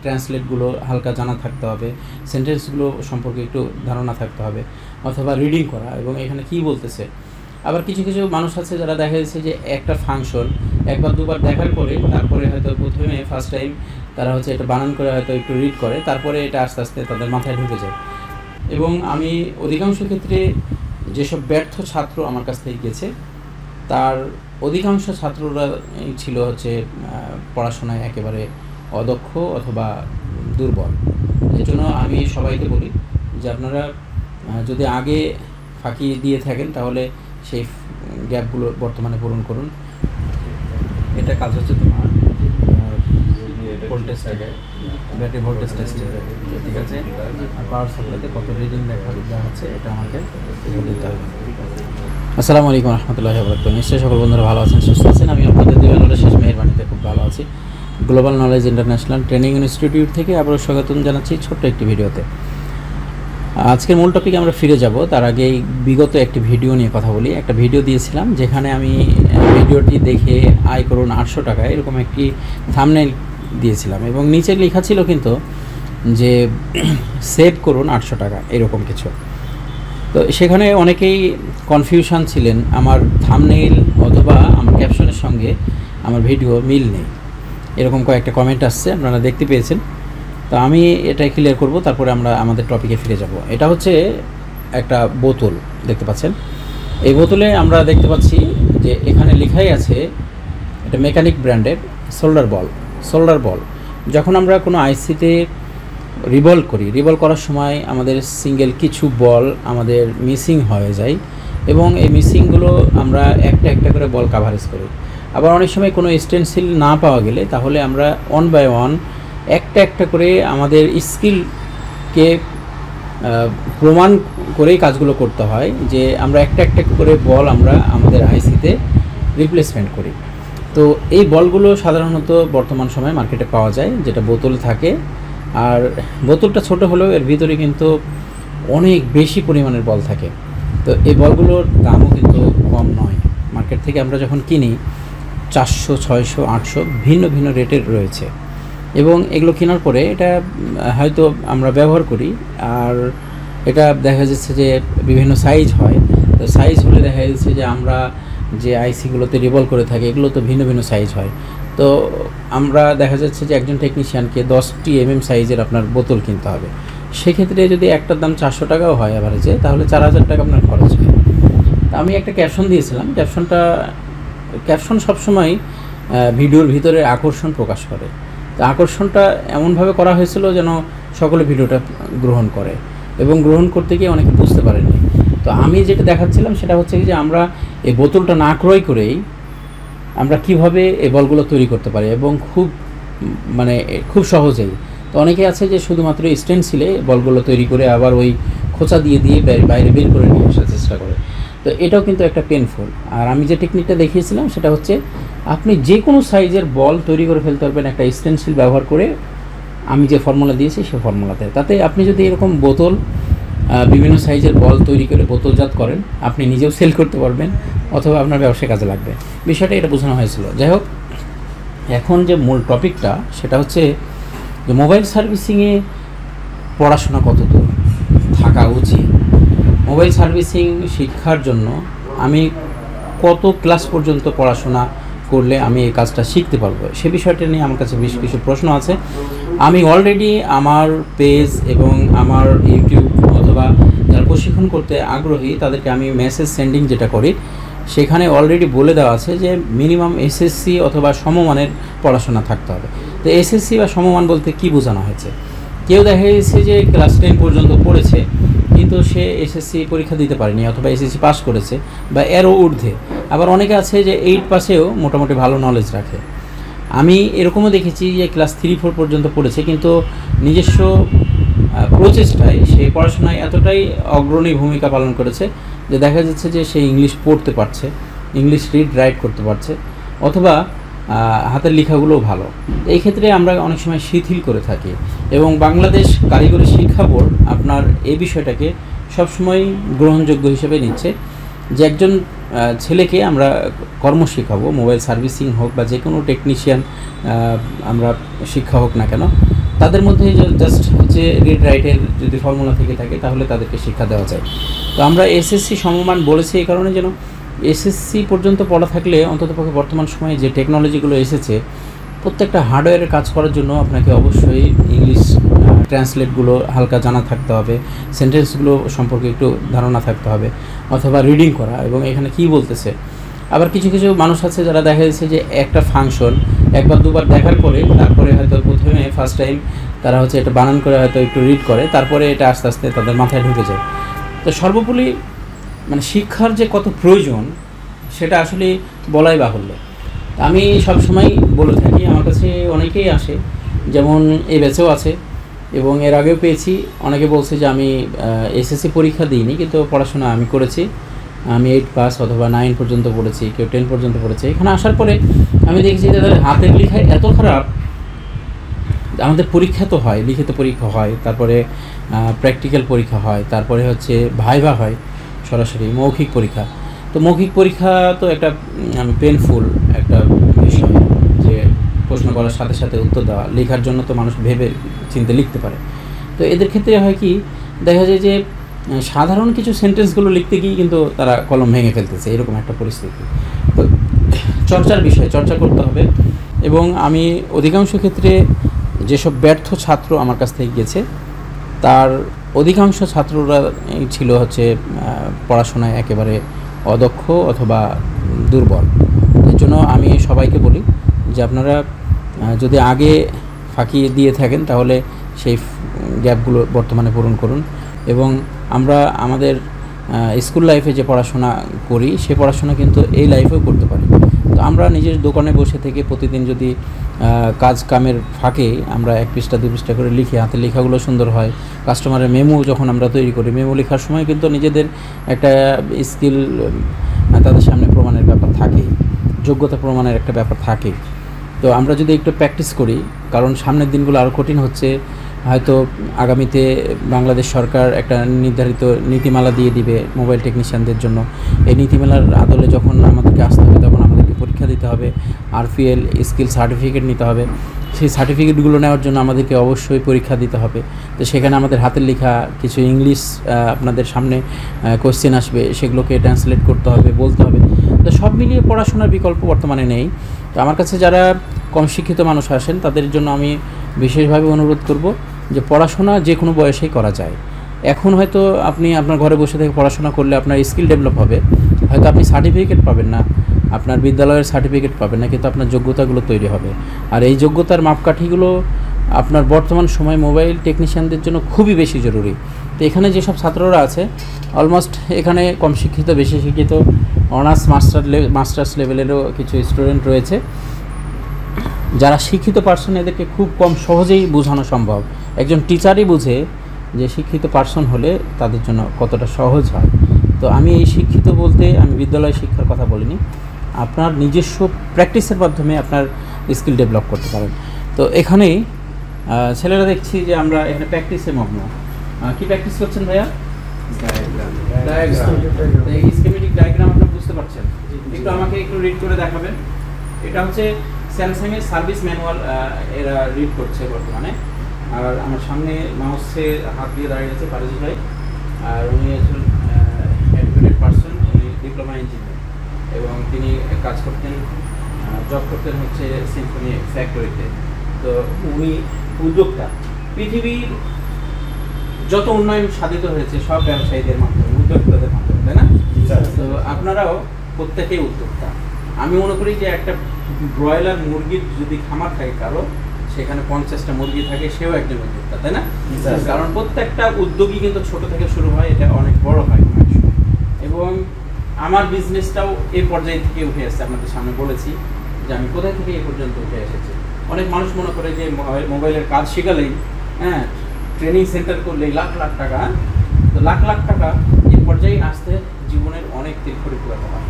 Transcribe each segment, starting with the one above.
ট্রান্সলেটগুলো হালকা জানা থাকতে হবে, সেন্টেন্সগুলো সম্পর্কে একটু ধারণা থাকতে হবে, অথবা রিডিং করা এবং এখানে কী বলতেছে। আবার কিছু কিছু মানুষ আছে যারা দেখা যাচ্ছে যে একটা ফাংশন একবার দুবার দেখার পরে তারপরে হয়তো প্রথমে ফার্স্ট টাইম তারা হচ্ছে এটা বানান করে হয়তো একটু রিড করে, তারপরে এটা আস্তে আস্তে তাদের মাথায় ঢুকে যায়। এবং আমি অধিকাংশ ক্ষেত্রে যেসব ব্যর্থ ছাত্র আমার কাছ থেকে গেছে তার অধিকাংশ ছাত্ররা ছিল হচ্ছে পড়াশোনায় একেবারে অদক্ষ অথবা দুর্বল। এর জন্য আমি সবাইকে বলি যে আপনারা যদি আগে ফাঁকি দিয়ে থাকেন তাহলে সেই গ্যাপগুলো বর্তমানে পূরণ করুন। এটা কাজ হচ্ছে তোমার ভোল্টেজ থেকে ব্যাটারি ভোল্টেজ টেস্টে, ঠিক আছে। আর পাওয়ার সাপ্লাইতে কত রিডিং দেখা হচ্ছে এটা আমাকে দিতে হবে। আসসালামু আলাইকুম রহমতুল্লাহি ওয়া বারাকাতুহু। নিশ্চয়ই সকল বন্ধুরা ভালো আছেন, সুস্থ আছেন। আমি আপনাদের দিবানুরের শেষ মেহেরবানিতে খুব ভালো আছি। Global knowledge international training institute থেকে আবারও স্বাগতম জানাচ্ছি ছোট্ট একটি ভিডিওতে। আজকের মূল টপিকে আমরা ফিরে যাব, তার আগে বিগত একটি ভিডিও নিয়ে কথা বলি। একটা ভিডিও দিয়েছিলাম যেখানে আমি ভিডিওটি দেখে আয় করুন 800 টাকা এরকম একটি থাম্বনেইল দিয়েছিলাম এবং নিচে লেখা ছিল কিন্তু যে সেভ করুন 800 টাকা এরকম কিছু। তো সেখানে অনেকেই কনফিউশন ছিলেন, আমার থাম্বনেইল অথবা আমার ক্যাপশনের সঙ্গে আমার ভিডিও মিল নেই, এরকম কয়েকটা কমেন্ট আসছে, আপনারা দেখতে পেয়েছেন। তো আমি এটা ক্লিয়ার করব, তারপরে আমরা আমাদের টপিকে ফিরে যাব। এটা হচ্ছে একটা বোতল দেখতে পাচ্ছেন। এই বোতলে আমরা দেখতে পাচ্ছি যে এখানে লেখাই আছে এটা মেকানিক ব্র্যান্ডের সোল্ডার বল। যখন আমরা কোনো আইসিতে রিভলভ করার সময় আমাদের সিঙ্গেল কিছু বল আমাদের মিসিং হয়ে যায় এবং এই মিসিংগুলো আমরা একটা একটা করে বল কাভারেজ করি। আবার অনেক সময় কোনো স্টেনসিল না পাওয়া গেলে তাহলে আমরা ওয়ান বাই ওয়ান একটা একটা করে আমাদের স্কিলকে প্রমাণ করেই কাজগুলো করতে হয় যে আমরা একটা একটা করে বল আমরা আমাদের আইসিতে রিপ্লেসমেন্ট করি। তো এই বলগুলো সাধারণত বর্তমান সময়ে মার্কেটে পাওয়া যায়, যেটা বোতল থাকে। আর বোতলটা ছোট হলেও এর ভিতরে কিন্তু অনেক বেশি পরিমাণের বল থাকে। তো এই বলগুলোর দামও কিন্তু কম নয়। মার্কেট থেকে আমরা যখন কিনি 400, 600, 800 ভিন্ন ভিন্ন রেটের রয়েছে এবং এগুলো কেনার পরে এটা হয়তো আমরা ব্যবহার করি। আর এটা দেখা যাচ্ছে যে বিভিন্ন সাইজ হয়। তো সাইজ হলে দেখা যাচ্ছে যে আমরা যে আইসিগুলোতে রিভলভ করে থাকি এগুলো তো ভিন্ন ভিন্ন সাইজ হয়। তো আমরা দেখা যাচ্ছে যে একজন টেকনিশিয়ানকে 10টি সাইজের আপনার বোতল কিনতে হবে। সেক্ষেত্রে যদি একটার দাম 400 টাকাও হয় অ্যাভারেজে, তাহলে 4000 টাকা আপনার খরচ হয়। তা আমি একটা ক্যাপশন দিয়েছিলাম, ক্যাপশন সবসময় ভিডিওর ভিতরে আকর্ষণ প্রকাশ করে। তো আকর্ষণটা এমনভাবে করা হয়েছিল যেন সকলে ভিডিওটা গ্রহণ করে এবং গ্রহণ করতে গিয়ে অনেকে বুঝতে পারেনি। তো আমি যেটা দেখাচ্ছিলাম সেটা হচ্ছে যে আমরা এই বোতলটা না ক্রয় করেই আমরা কিভাবে এই বলগুলো তৈরি করতে পারি এবং খুব সহজেই। তো অনেকে আছে যে শুধুমাত্র স্টেনসিলে বলগুলো তৈরি করে আবার ওই খোঁচা দিয়ে বাইরে বের করে নিয়ে আসার চেষ্টা করে। তো এটাও কিন্তু একটা পেনফুল। আর আমি যে টেকনিকটা দেখিয়েছিলাম সেটা হচ্ছে আপনি যে কোনো সাইজের বল তৈরি করে ফেলতে পারবেন একটা স্টেনসিল ব্যবহার করে। আমি যে ফর্মুলা দিয়েছি সেই ফর্মুলাতে, তাতে আপনি যদি এরকম বোতল বিভিন্ন সাইজের বল তৈরি করে বোতলজাত করেন, আপনি নিজেও সেল করতে পারবেন অথবা আপনার ব্যবসায় কাজে লাগবে। বিষয়টা এটা বোঝানো হয়েছিল। যাই হোক, এখন যে মূল টপিকটা সেটা হচ্ছে যে মোবাইল সার্ভিসিংয়ে পড়াশোনা কতদূর থাকা উচিত। মোবাইল সার্ভিসিং শিক্ষার জন্য আমি কত ক্লাস পর্যন্ত পড়াশোনা করলে আমি এই কাজটা শিখতে পারবো, সে বিষয়টা নিয়ে আমার কাছে বেশ কিছু প্রশ্ন আছে। আমি অলরেডি আমার পেজ এবং আমার ইউটিউব অথবা যারা প্রশিক্ষণ করতে আগ্রহী তাদেরকে আমি মেসেজ সেন্ডিং যেটা করি সেখানে অলরেডি বলে দেওয়া আছে যে মিনিমাম এসএসসি অথবা সমমানের পড়াশোনা থাকতে হবে। তো এসএসসি বা সমমান বলতে কি বোঝানো হয়েছে? কেউ দেখা যাচ্ছে যে ক্লাস 10 পর্যন্ত পড়েছে কিন্তু সে এসএসসি পরীক্ষা দিতে পারেনি অথবা এসএসসি পাস করেছে বা এরও ঊর্ধ্বে। আবার অনেকে আছে যে 8 পাসেও মোটামুটি ভালো নলেজ রাখে। আমি এরকমও দেখেছি যে ক্লাস 3-4 পর্যন্ত পড়েছে কিন্তু নিজস্ব প্রচেষ্টায় সে পড়াশোনায় এতটাই অগ্রণী ভূমিকা পালন করেছে যে দেখা যাচ্ছে যে সে ইংলিশ পড়তে পারছে, ইংলিশ রিড রাইট করতে পারছে অথবা হাতের লেখাগুলোও ভালো। এই ক্ষেত্রে আমরা অনেক সময় শিথিল করে থাকি এবং বাংলাদেশ কারিগরি শিক্ষা বোর্ড আপনার এই বিষয়টাকে সবসময় গ্রহণযোগ্য হিসেবে নিচ্ছে যে একজন ছেলেকে আমরা কর্ম শেখাবো, মোবাইল সার্ভিসিং হোক বা যে কোনো টেকনিশিয়ান আমরা শিক্ষা হোক না কেন, তাদের মধ্যে জাস্ট হচ্ছে রিড রাইটের যদি ফর্মুলা থেকে থাকে তাহলে তাদেরকে শিক্ষা দেওয়া যায়। তো আমরা এসএসসি সমমান বলেছি এই কারণে যেন এসএসসি পর্যন্ত পড়া থাকলে অন্ততপক্ষে বর্তমান সময়ে যে টেকনোলজিগুলো এসেছে প্রত্যেকটা হার্ডওয়্যারের কাজ করার জন্য আপনাকে অবশ্যই ইংলিশ ট্রান্সলেটগুলো হালকা জানা থাকতে হবে, সেন্টেন্সগুলো সম্পর্কে একটু ধারণা থাকতে হবে, অথবা রিডিং করা এবং এখানে কী বলতেছে। আবার কিছু কিছু মানুষ আছে যারা দেখা যাচ্ছে যে একটা ফাংশন একবার দুবার দেখার পরে তারপরে হয়তো প্রথমে ফার্স্ট টাইম তারা হচ্ছে এটা বানান করে হয়তো একটু রিড করে, তারপরে এটা আস্তে আস্তে তাদের মাথায় ঢুকে যায়। তো সর্বোপরি মানে শিক্ষার যে কত প্রয়োজন সেটা আসলে বলাই বাহুল্য। আমি সবসময় বলে থাকি, আমার কাছে অনেকেই আসে, যেমন এই ব্যাচেও আছে এবং এর আগেও পেয়েছি। অনেকে বলছে যে আমি এসএসসি পরীক্ষা দিইনি কিন্তু পড়াশোনা আমি করেছি, আমি 8 পাস অথবা 9 পর্যন্ত পড়েছি, কেউ 10 পর্যন্ত পড়েছে। এখানে আসার পরে আমি দেখছি যে তাদের হাতের লেখায় এত খারাপ। আমাদের পরীক্ষা তো হয়, লিখিত পরীক্ষা হয়, তারপরে প্র্যাকটিক্যাল পরীক্ষা হয়, তারপরে হচ্ছে ভাইভা হয়, সরাসরি মৌখিক পরীক্ষা। তো মৌখিক পরীক্ষা তো একটা পেনফুল একটা বিষয়, যে প্রশ্ন করার সাথে সাথে উত্তর দেওয়া। লেখার জন্য তো মানুষ ভেবে চিন্তে লিখতে পারে। তো এদের ক্ষেত্রে হয় কি, দেখা যায় যে সাধারণ কিছু সেন্টেন্সগুলো লিখতে গিয়ে কিন্তু তারা কলম ভেঙে ফেলতেছে, এরকম একটা পরিস্থিতি। তো চর্চার বিষয়, চর্চা করতে হবে। এবং আমি অধিকাংশ ক্ষেত্রে যেসব ব্যর্থ ছাত্র আমার কাছ থেকে গেছে তার অধিকাংশ ছাত্ররা ছিল হচ্ছে পড়াশোনায় একেবারে অদক্ষ অথবা দুর্বল। এর জন্য আমি সবাইকে বলি যে আপনারা যদি আগে ফাঁকি দিয়ে থাকেন তাহলে সেই গ্যাপগুলো বর্তমানে পূরণ করুন। এবং আমরা আমাদের স্কুল লাইফে যে পড়াশোনা করি সে পড়াশোনা কিন্তু এই লাইফেও করতে পারি। তো আমরা নিজের দোকানে বসে থেকে প্রতিদিন যদি কাজ কামের ফাঁকে আমরা 1 পৃষ্ঠা 2 পৃষ্ঠা করে লিখি, হাতের লেখাগুলো সুন্দর হয়। কাস্টমারের মেমো যখন আমরা তৈরি করি, মেমো লেখার সময় কিন্তু নিজেদের একটা স্কিল তাদের সামনে প্রমাণের ব্যাপার থাকে, যোগ্যতা প্রমাণের একটা ব্যাপার থাকে। তো আমরা যদি একটু প্র্যাকটিস করি, কারণ সামনের দিনগুলো আরও কঠিন হচ্ছে। হয়তো আগামীতে বাংলাদেশ সরকার একটা নির্ধারিত নীতিমালা দিয়ে দিবে মোবাইল টেকনিশিয়ানদের জন্য। এই নীতিমালার আদলে যখন আমাদেরকে আসতে হবে তখন আমাদেরকে পরীক্ষা দিতে হবে, আরপিএল স্কিল সার্টিফিকেট নিতে হবে। সেই সার্টিফিকেটগুলো নেওয়ার জন্য আমাদেরকে অবশ্যই পরীক্ষা দিতে হবে। তো সেখানে আমাদের হাতের লেখা কিছু ইংলিশ আপনাদের সামনে কোশ্চেন আসবে, সেগুলোকে ট্রান্সলেট করতে হবে, বলতে হবে। তো সব মিলিয়ে পড়াশোনার বিকল্প বর্তমানে নেই। তো আমার কাছে যারা কম শিক্ষিত মানুষ আসেন তাদের জন্য আমি বিশেষভাবে অনুরোধ করব যে পড়াশোনা যে কোনো বয়সেই করা যায়। এখন হয়তো আপনি আপনার ঘরে বসে থেকে পড়াশোনা করলে আপনার স্কিল ডেভেলপ হবে, হয়তো আপনি সার্টিফিকেট পাবেন না, আপনার বিদ্যালয়ের সার্টিফিকেট পাবেন না, কিন্তু আপনার যোগ্যতাগুলো তৈরি হবে। আর এই যোগ্যতার মাপকাঠিগুলো আপনার বর্তমান সময় মোবাইল টেকনিশিয়ানদের জন্য খুবই বেশি জরুরি। তো এখানে যেসব ছাত্ররা আছে অলমোস্ট এখানে কম শিক্ষিত, বেশি শিক্ষিত, অনার্স মাস্টার্স লেভেলেরও কিছু স্টুডেন্ট রয়েছে। যারা শিক্ষিত পার্সন এদেরকে খুব কম সহজেই বোঝানো সম্ভব। একজন টিচারই বুঝে যে শিক্ষিত পার্সন হলে তাদের জন্য কতটা সহজ হয়। তো আমি এই শিক্ষিত বলতে আমি বিদ্যালয় শিক্ষার কথা বলিনি, আপনার নিজস্ব প্র্যাকটিসের মাধ্যমে আপনার স্কিল ডেভেলপ করতে পারেন। তো এখানেই ছেলেরা দেখছি যে আমরা এখানে প্র্যাকটিসে মগ্ন। কী প্র্যাকটিস করছেন ভাইয়া? স্কিমেটিক ডায়াগ্রাম আপনারা বুঝতে পারছেন? একটু আমাকে একটু রিড করে দেখাবেন। এটা হচ্ছে স্যামসাংয়ের সার্ভিস ম্যানুয়াল, এরা রিড করছে বর্তমানে। আর আমার সামনে মাউসে হাত দিয়ে দাঁড়িয়ে আছে পারভেজ ভাই, আর উনি একজন এডুকেটেড পার্সন, উনি ডিপ্লোমা ইঞ্জিনিয়ার এবং তিনি কাজ করতেন, জব করতেন হচ্ছে সিম্ফনি ফ্যাক্টরিতে। তো উনি উদ্যোক্তা। পৃথিবীর যত উন্নয়ন সাধিত হয়েছে সব ব্যবসায়ীদের মাধ্যমে, উদ্যোক্তাদের মাধ্যমে, তাই না? তো আপনারাও প্রত্যেকেই উদ্যোক্তা। আমি মনে করি যে একটা ব্রয়লার মুরগির যদি খামার থাকে কারো, সেখানে 50টা মুরগি থাকে, সেও একজন উদ্যোক্তা, তাই না? কারণ প্রত্যেকটা উদ্যোগী কিন্তু ছোট থেকে শুরু হয়, এটা অনেক বড় হয় এবং আমার বিজনেসটাও এই পর্যায়ে থেকে উঠে আসছে। আপনাদের সামনে বলেছি যে আমি কোথায় থেকে এই পর্যন্ত উঠে এসেছি। অনেক মানুষ মনে করে যে মোবাইলের কাজ শেখালেই, হ্যাঁ, ট্রেনিং সেন্টার করলেই লাখ লাখ টাকা, তো লাখ লাখ টাকা এই পর্যায়ে আসতে জীবনের অনেক পরিপূরক হয়।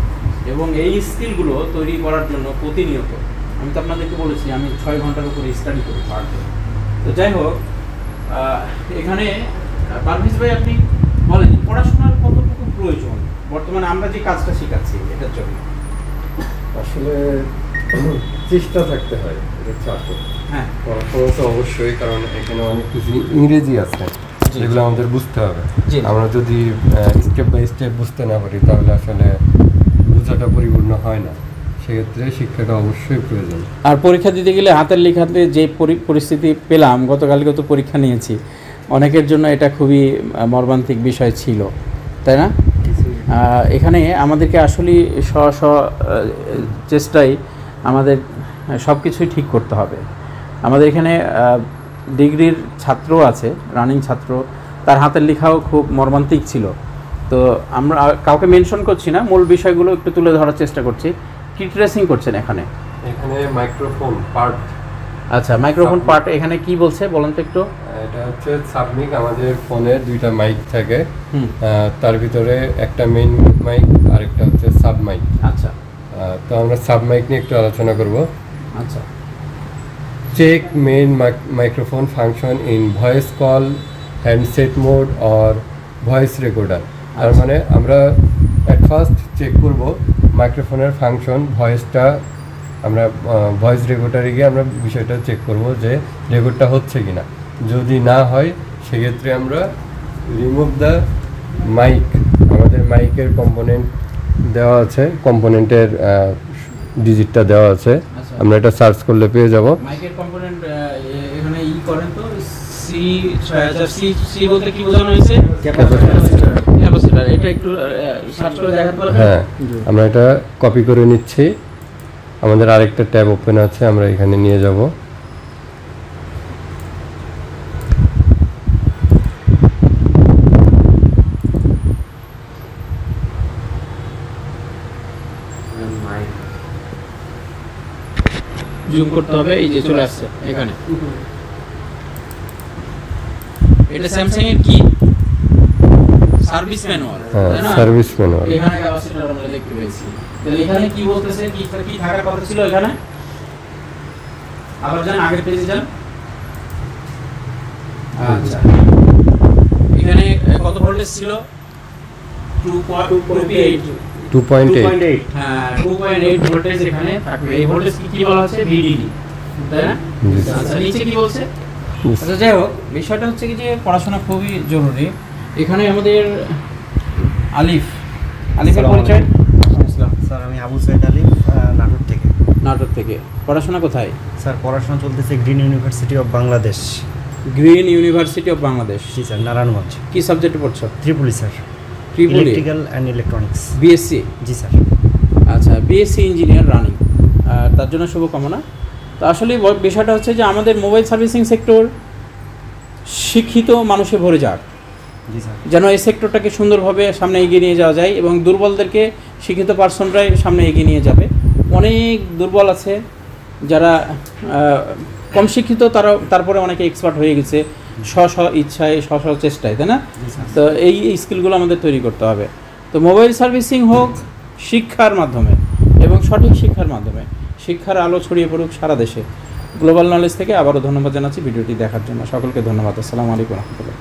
এবং এই স্কিলগুলো তৈরি করার জন্য প্রতিনিয়ত, আমি তো আপনাদেরকে বলেছি আমি 6 ঘন্টার উপরে স্টাডি করি পার ডে। তো যাই হোক, এখানে পারভেজ ভাই আপনি বলেন পড়াশোনার কতটুকু প্রয়োজন বর্তমানে আমরা যে কাজটা শেখাচ্ছি এটার জন্য? আসলে চেষ্টা থাকতে হয়, এটা হচ্ছে আসল। হ্যাঁ, পড়াশোনা তো অবশ্যই, কারণ এখানে অনেক কিছু ইংরেজি আছে যেগুলো আমাদের বুঝতে হবে। আমরা যদি স্টেপ বাই স্টেপ বুঝতে না পারি তাহলে আসলে বোঝাটা পরিপূর্ণ হয় না, সেক্ষেত্রে শিক্ষাটা অবশ্যই প্রয়োজন। আর পরীক্ষা দিতে গেলে হাতের লেখাতে যে পরিস্থিতি পেলাম, গতকালকে তো পরীক্ষা নিয়েছি, অনেকের জন্য এটা খুবই মর্মান্তিক বিষয় ছিল, তাই না? এখানে আমাদেরকে আসলে চেষ্টায় আমাদের সব কিছুই ঠিক করতে হবে। আমাদের এখানে ডিগ্রির ছাত্র আছে, রানিং ছাত্র, তার হাতের লেখাও খুব মর্মান্তিক ছিল। তো আমরা কাউকে মেনশন করছি না, মূল বিষয়গুলো একটু তুলে ধরার চেষ্টা করছি। কি ট্রেসিং করছেন এখানে? এখানে মাইক্রোফোন পার্ট। আচ্ছা, মাইক্রোফোন পার্ট এখানে কি বলছে বলেন তো একটু। এটা হচ্ছে সাবমিক, আমাদের ফোনে দুইটা মাইক থাকে, তার ভিতরে একটা মেইন মাইক আর একটা হচ্ছে সাব মাইক। আচ্ছা, তো আমরা সাব মাইক নিয়ে একটু আলোচনা করব। আচ্ছা, check main microphone function in voice call, handset mode or voice recorder. তার মানে আমরা অ্যাট ফার্স্ট চেক করব মাইক্রোফোনের ফাংশন, ভয়েসটা আমরা ভয়েস রেকর্ডারে গিয়ে আমরা বিষয়টা চেক করব যে রেকর্ডটা হচ্ছে কিনা। যদি না হয় সেক্ষেত্রে আমরা রিমুভ দ্য মাইক, আমাদের মাইকের কম্পোনেন্ট দেওয়া আছে, কম্পোনেন্টের ডিজিটটা দেওয়া আছে, আমরা এটা সার্চ করলে পেয়ে যাব। মাইকের কম্পোনেন্ট এখানে ই করেন তো, সি 6000 সি বলতে কি বোঝানো হয়েছে? ক্যাপাসিটর। এটা একটু সার্চ করে দেখাতে পারবেন? হ্যাঁ, আমরা এটা কপি করে নিচ্ছি। আমাদের আরেকটা ট্যাব ওপেন আছে, আমরা এখানে নিয়ে যাব। জুম করতে হবে, এই যে চলে আসছে এখানে। এটা স্যামসাং এর কি সার্ভিস ম্যানুয়াল, তাই না? Service manual. এখানে ক্যাপাসিটর আমরা দেখতে পেয়েছি। তাহলে এখানে কি বলতেছে, কি থাকার কথা ছিল এখানে? আবার যান, আগের পেজে যান। আচ্ছা, এখানে কত ভোল্টেজ ছিল? 2.8। হ্যাঁ, 2.8 ভোল্টেজ এখানে থাকবে। এই ভোল্টেজ কি বলা হচ্ছে? ভিডিডি, তাই না? আচ্ছা, নিচে কি বলছে? আচ্ছা, যাই হোক, বিষয়টা হচ্ছে কি যে পড়াশোনা খুবই জরুরি। এখানে আমাদের আলিফের পরিচয়। স্যার, আমি আবু সাইদ আলিফ, নাটোর থেকে। পড়াশোনা কোথায়? স্যার, পড়াশোনা চলতেছে green university of Bangladesh. Green university of Bangladesh. জি স্যার, নারায়ণগঞ্জ। কি সাবজেক্টে পড়ছো? Triple E sir, electrical and electronics, BSc. জি স্যার। আচ্ছা, বিএসসি ইঞ্জিনিয়ার রানিং, তার জন্য শুভকামনা। তো আসলে বিষয়টা হচ্ছে যে আমাদের মোবাইল সার্ভিসিং সেক্টর শিক্ষিত মানুষে ভরে যাক, জি স্যার, যেন এই সেক্টরটাকে সুন্দরভাবে সামনে এগিয়ে নিয়ে যাওয়া যায় এবং দুর্বলদেরকে শিক্ষিত পার্সনরাই সামনে এগিয়ে নিয়ে যাবে। অনেক দুর্বল আছে যারা কম শিক্ষিত, তারপরে অনেকে এক্সপার্ট হয়ে গেছে স্ব ইচ্ছায়, স্ব চেষ্টায়, তাই না? তো এই স্কিলগুলো আমাদের তৈরি করতে হবে। তো মোবাইল সার্ভিসিং হোক শিক্ষার মাধ্যমে এবং সঠিক শিক্ষার মাধ্যমে, শিক্ষার আলো ছড়িয়ে পড়ুক সারা দেশে। গ্লোবাল নলেজ থেকে আবারও ধন্যবাদ জানাচ্ছি ভিডিওটি দেখার জন্য। সকলকে ধন্যবাদ। আসসালামু আলাইকুম রহমতুল্লাহ।